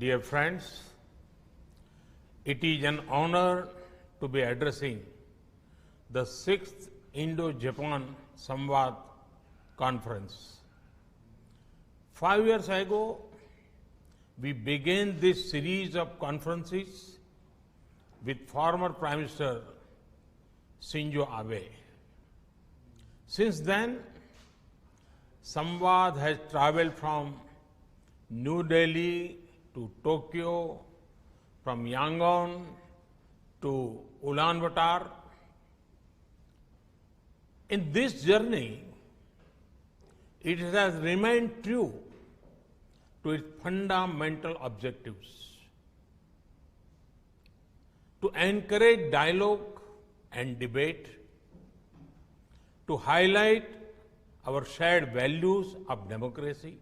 Dear friends, it is an honor to be addressing the 6th Indo-Japan Samvad Conference. 5 years ago, we began this series of conferences with former Prime Minister Shinzo Abe. Since then, Samvad has traveled from New Delhi to Tokyo, from Yangon to Ulaanbaatar. In this journey, it has remained true to its fundamental objectives: to encourage dialogue and debate, to highlight our shared values of democracy,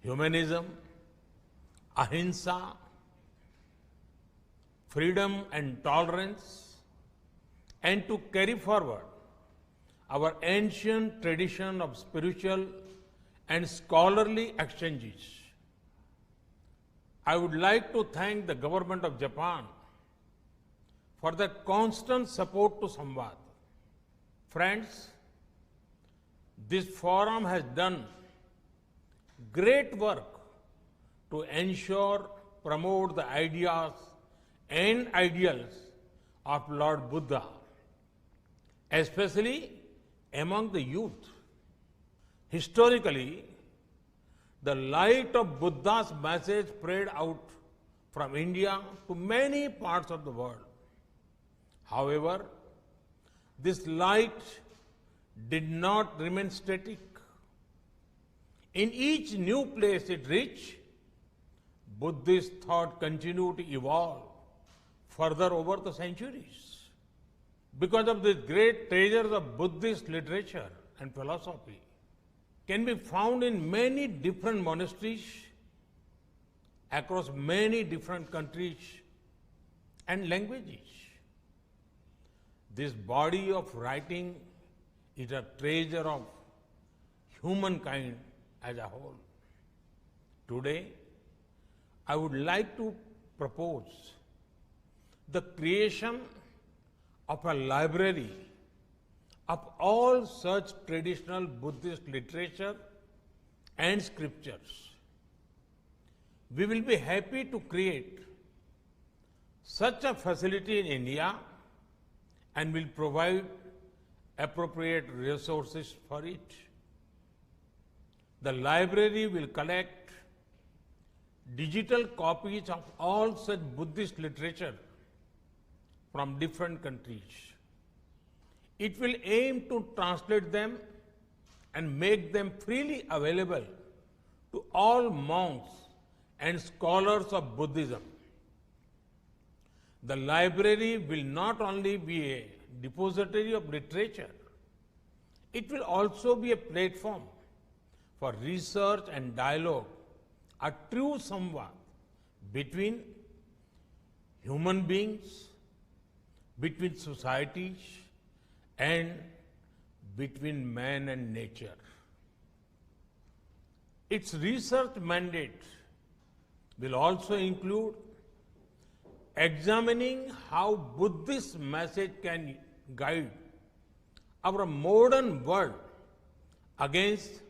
humanism, ahimsa, freedom and tolerance, and to carry forward our ancient tradition of spiritual and scholarly exchanges. I would like to thank the government of Japan for their constant support to Samvad. Friends, this forum has done great work to ensure, promote the ideas and ideals of Lord Buddha, especially among the youth. Historically, the light of Buddha's message spread out from India to many parts of the world. However, this light did not remain static. In each new place it reached, Buddhist thought continued to evolve further over the centuries. Because of the great treasures of Buddhist literature and philosophy can be found in many different monasteries across many different countries and languages. This body of writing is a treasure of humankind as a whole. Today, I would like to propose the creation of a library of all such traditional Buddhist literature and scriptures. We will be happy to create such a facility in India and will provide appropriate resources for it. The library will collect digital copies of all such Buddhist literature from different countries. It will aim to translate them and make them freely available to all monks and scholars of Buddhism. The library will not only be a depository of literature, it will also be a platform for research and dialogue, a true samvad between human beings, between societies, and between man and nature. Its research mandate will also include examining how Buddhist message can guide our modern world against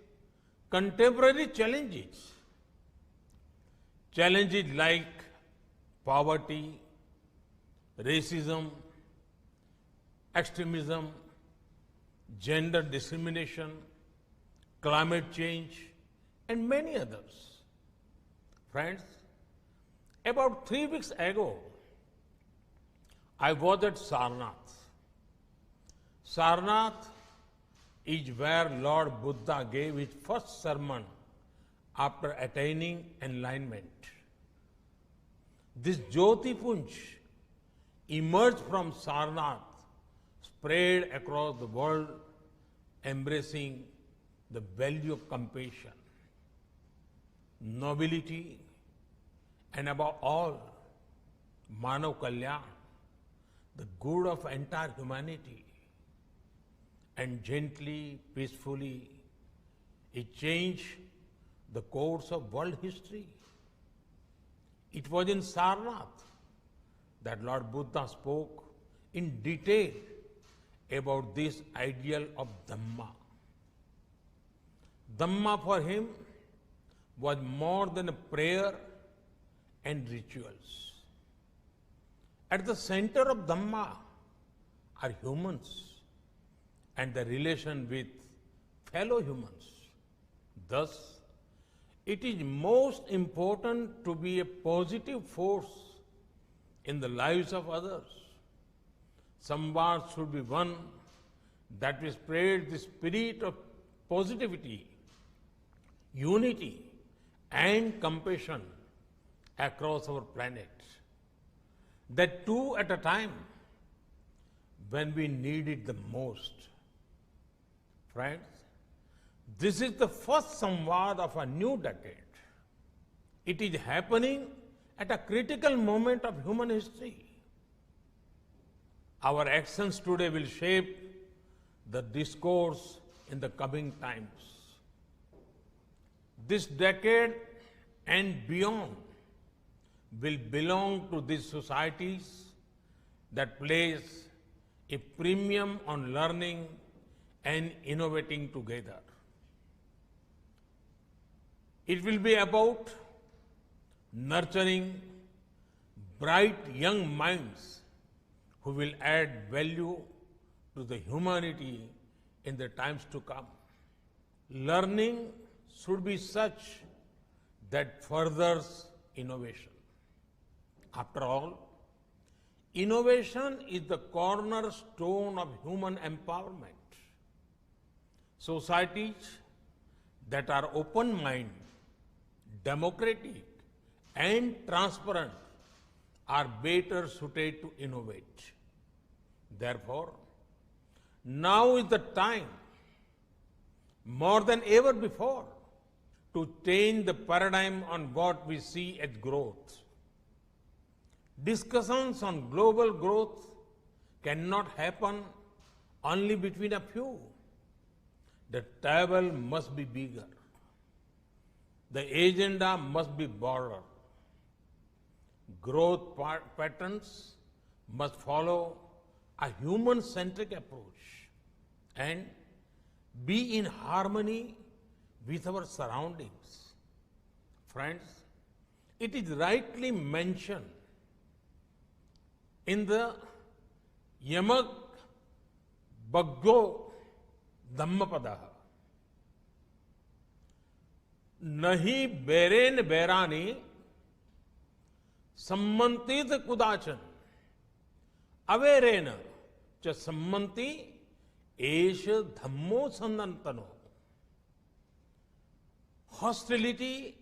contemporary challenges. Challenges like poverty, racism, extremism, gender discrimination, climate change, and many others. Friends, about 3 weeks ago, I was at Sarnath. Sarnath is where Lord Buddha gave his first sermon after attaining enlightenment. This Jyotipunj emerged from Sarnath, spread across the world, embracing the value of compassion, nobility, and above all, Manav Kalyan, the good of entire humanity. And gently, peacefully, it changed the course of world history. It was in Sarnath that Lord Buddha spoke in detail about this ideal of Dhamma. Dhamma for him was more than a prayer and rituals. At the center of Dhamma are humans and the relation with fellow humans. Thus, it is most important to be a positive force in the lives of others. Samvad should be one that will spread the spirit of positivity, unity, and compassion across our planet. That too at a time when we need it the most. Friends, this is the first Samvad of a new decade. It is happening at a critical moment of human history. Our actions today will shape the discourse in the coming times. This decade and beyond will belong to these societies that place a premium on learning and innovating together. It will be about nurturing bright young minds who will add value to the humanity in the times to come. Learning should be such that furthers innovation. After all, innovation is the cornerstone of human empowerment. Societies that are open-minded, democratic, and transparent are better suited to innovate. Therefore, now is the time, more than ever before, to change the paradigm on what we see as growth. Discussions on global growth cannot happen only between a few. The table must be bigger. The agenda must be broader. Growth patterns must follow a human-centric approach and be in harmony with our surroundings. Friends, it is rightly mentioned in the Yamak Baggo Dhammapada, Nahi Beren Berani Sammantit Kudachan Averena Cha Sammanti Esha Dhammo Sandantano. Hostility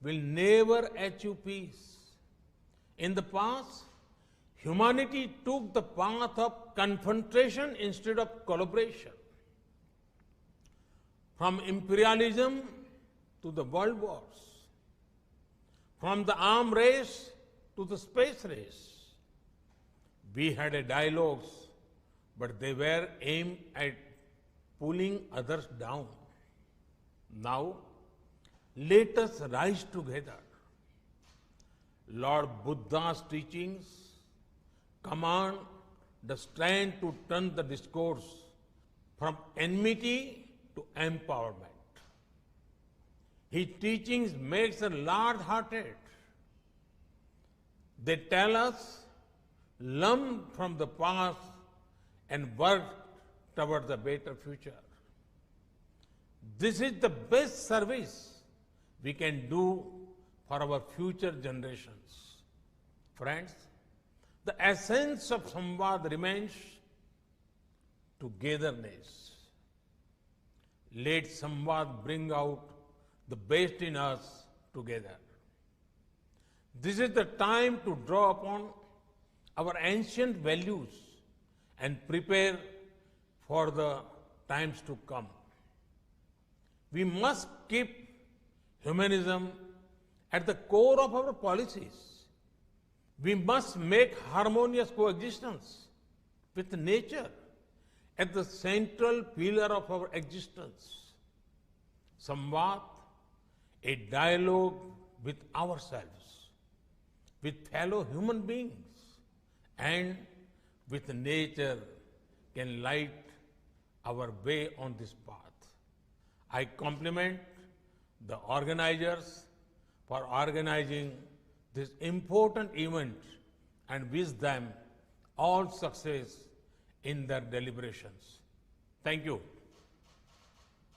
will never achieve peace. In the past, humanity took the path of confrontation instead of collaboration. From imperialism to the world wars, from the arms race to the space race, we had a dialogues, but they were aimed at pulling others down. Now, let us rise together. Lord Buddha's teachings command the strength to turn the discourse from enmity to empowerment. His teachings makes us large-hearted. They tell us, learn from the past and work towards a better future. This is the best service we can do for our future generations. Friends, the essence of Samvad remains togetherness. Let Samvad bring out the best in us together. This is the time to draw upon our ancient values and prepare for the times to come. We must keep humanism at the core of our policies. We must make harmonious coexistence with nature at the central pillar of our existence. Samvad, a dialogue with ourselves, with fellow human beings and with nature can light our way on this path. I compliment the organizers for organizing this important event and wish them all success in their deliberations. Thank you.